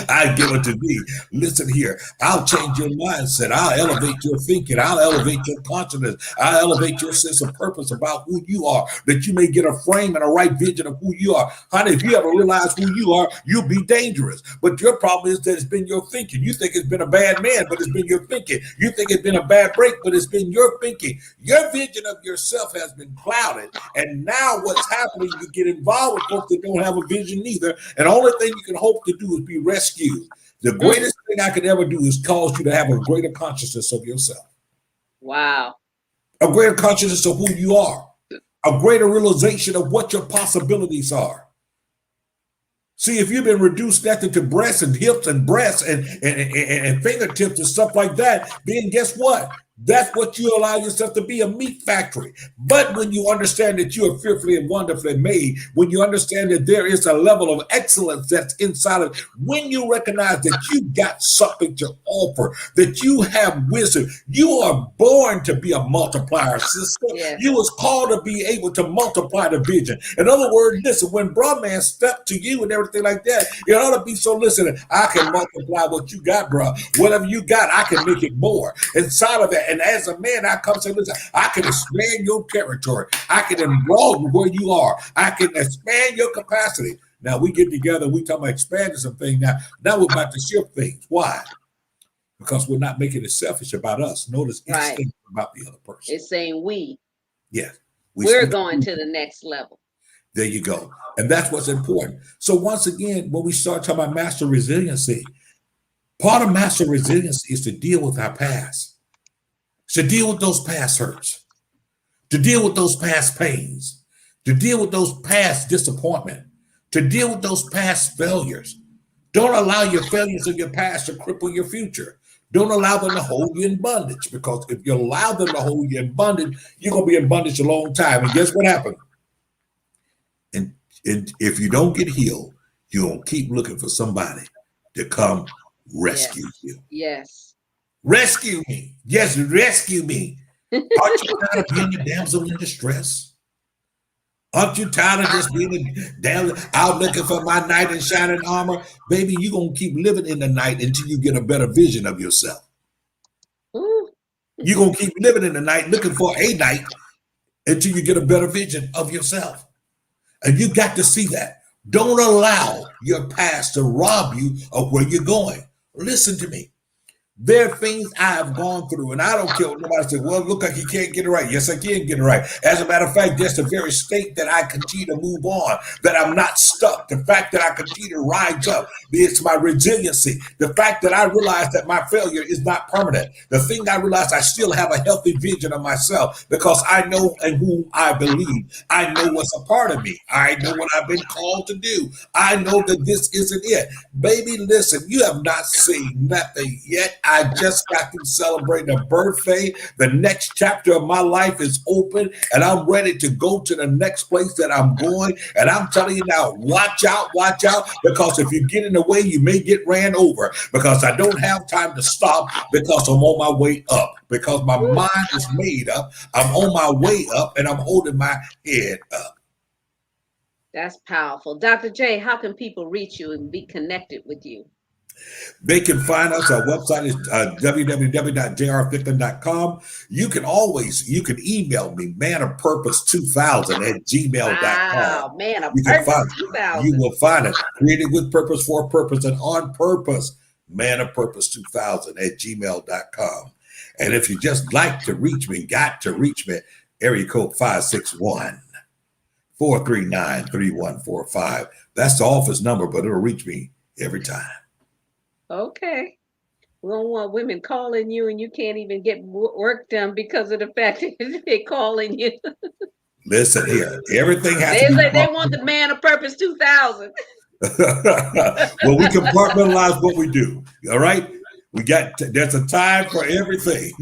I give it to thee. Listen here, I'll change your mindset. I'll elevate your thinking. I'll elevate your consciousness. I'll elevate your sense of purpose about who you are, that you may get a frame and a right vision of who you are. Honey, if you ever realize who you are, you'll be dangerous. But your problem is that it's been your thinking. You think it's been a bad man, but it's been your thinking. You think it's been a bad break, but it's been your thinking. Your vision of yourself has been clouded. And now what's happening, you get involved with folks that don't have a vision either. And the only thing you can hope to do is be rescued. The greatest thing I could ever do is cause you to have a greater consciousness of yourself, Wow. a greater consciousness of who you are, a greater realization of what your possibilities are. See, if you've been reduced nothing to breasts and hips and breasts and fingertips and stuff like that, then guess what? That's what you allow yourself to be, a meat factory. But when you understand that you are fearfully and wonderfully made, when you understand that there is a level of excellence that's inside of, when you recognize that you got something to offer, that you have wisdom, you are born to be a multiplier, sister. Yes. You was called to be able to multiply the vision. In other words, listen, when broad man stepped to you and everything like that, it ought to be so, listen, I can multiply what you got, bro. Whatever you got, I can make it more. Inside of that, and as a man, I come say, listen, I can expand your territory. I can enroll where you are. I can expand your capacity. Now we get together, we talk about expanding some things. Now we're about to shift things. Why? Because we're not making it selfish about us. Notice it's Right. saying about the other person. It's saying we. Yes. We're going to the next level. There you go. And that's what's important. So once again, when we start talking about master resiliency, part of master resiliency is to deal with our past. To deal with those past hurts, to deal with those past pains, to deal with those past disappointment, to deal with those past failures. Don't allow your failures of your past to cripple your future. Don't allow them to hold you in bondage, because if you allow them to hold you in bondage, you're going to be in bondage a long time. And guess what happened? And if you don't get healed, you're going to keep looking for somebody to come rescue you. Yes. Rescue me. Yes, rescue me. Aren't you tired of being a damsel in distress? Aren't you tired of just being a damsel out looking for my knight in shining armor? Baby, you're going to keep living in the night until you get a better vision of yourself. Ooh. You're going to keep living in the night looking for a knight until you get a better vision of yourself. And you got to see that. Don't allow your past to rob you of where you're going. Listen to me. There are things I have gone through, and I don't care what nobody says, well, look like you can't get it right. Yes, I can get it right. As a matter of fact, that's the very state that I continue to move on, that I'm not stuck. The fact that I continue to rise up, it's my resiliency. The fact that I realize that my failure is not permanent. The thing I realize, I still have a healthy vision of myself because I know in whom I believe. I know what's a part of me. I know what I've been called to do. I know that this isn't it. Baby, listen, you have not seen nothing yet. I just got to celebrate a birthday. The next chapter of my life is open, and I'm ready to go to the next place that I'm going. And I'm telling you now, watch out, because if you get in the way, you may get ran over. Because I don't have time to stop, because I'm on my way up. Because my mind is made up. I'm on my way up, and I'm holding my head up. That's powerful. Dr. J, how can people reach you and be connected with you? They can find us. Our website is www.jrthicklin.com. You can email me, manofpurpose2000 at gmail.com. Wow, man, a You can purpose find You 2000. will find it. Created with purpose, for purpose, and on purpose. manofpurpose2000 at gmail.com. And if you just like to reach me, got to reach me, area code 561-439-3145. That's the office number, but it'll reach me every time. Okay. We don't want women calling you and you can't even get work done because of the fact that they're calling you. Listen here, everything has to They be say they want the man of purpose 2000. well, we compartmentalize what we do. All right. There's a time for everything.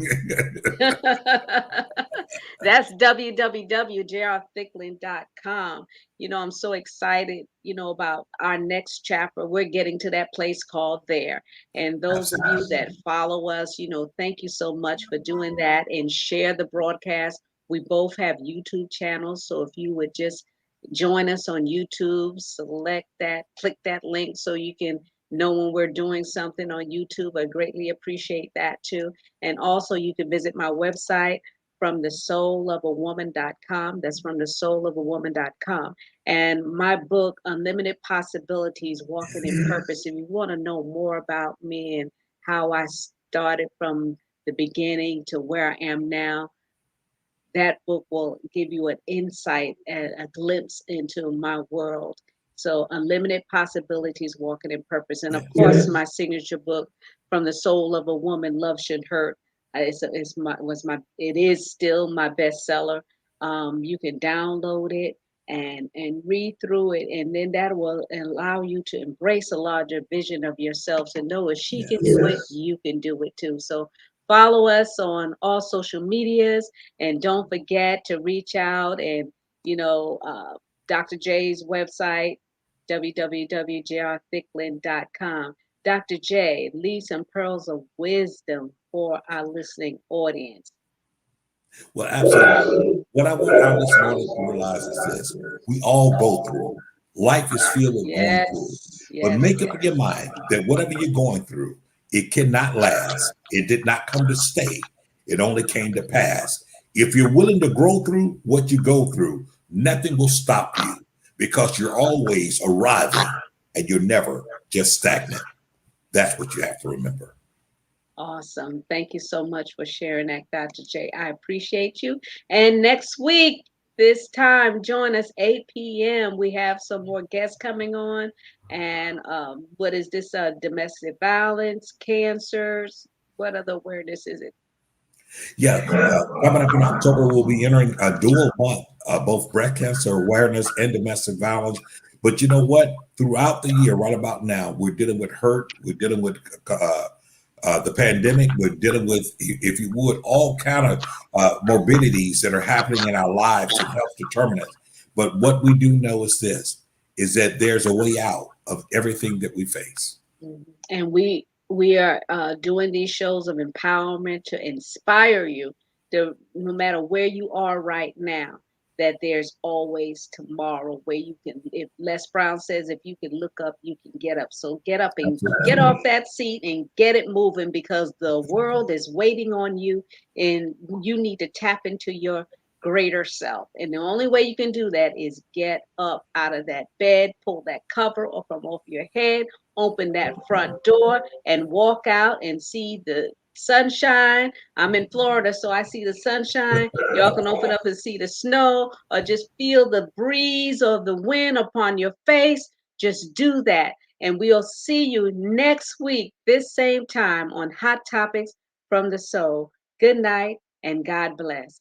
That's www.jrthicklin.com. I'm so excited, about our next chapter. We're getting to that place called there. And those of you that follow us, thank you so much for doing that and share the broadcast. We both have YouTube channels. So if you would just join us on YouTube, select that, click that link so you can know when we're doing something on YouTube. I greatly appreciate that too. And also you can visit my website, from the soul of a woman.com. That's from the soul of a woman.com. And my book, Unlimited Possibilities, Walking in Purpose. If you want to know more about me and how I started from the beginning to where I am now, that book will give you an insight and a glimpse into my world. So, Unlimited Possibilities, Walking in Purpose. And of course, my signature book, From the Soul of a Woman, Love Should Hurt. It is still my bestseller. You can download it and read through it, and then that will allow you to embrace a larger vision of yourselves and know if she can do it, you can do it too. So follow us on all social medias, and don't forget to reach out and Dr. J's website, www.jrthicklin.com. Dr. J, leave some pearls of wisdom for our listening audience. Well, absolutely. What I want our listening audience to realize is this: we all go through. Life is filled with going through. Yes, But yes, make up in yes. your mind that whatever you're going through, it cannot last. It did not come to stay. It only came to pass. If you're willing to grow through what you go through, nothing will stop you, because you're always arriving and you're never just stagnant. That's what you have to remember. Awesome. Thank you so much for sharing that, Dr. J. I appreciate you. And next week, this time, join us 8 p.m. We have some more guests coming on. And what is this? Domestic violence, cancers. What other awareness is it? Yeah, coming up in October, we'll be entering a dual month, both breast cancer awareness and domestic violence. But you know what? Throughout the year, right about now, we're dealing with hurt. We're dealing with the pandemic. We're dealing with, if you would, all kind of morbidities that are happening in our lives and health determinants. But what we do know is this: is that there's a way out of everything that we face. And we are doing these shows of empowerment to inspire you to, no matter where you are right now, that there's always tomorrow where you can, if Les Brown says, if you can look up, you can get up. So get up and get Absolutely. off that seat and get it moving, because the world is waiting on you, and you need to tap into your greater self. And the only way you can do that is get up out of that bed, pull that cover off from off your head, open that front door and walk out and see the sunshine. I'm in Florida, so I see the sunshine. Y'all can open up and see the snow, or just feel the breeze or the wind upon your face. Just do that. And we'll see you next week, this same time, on Hot Topics from the Soul. Good night and God bless.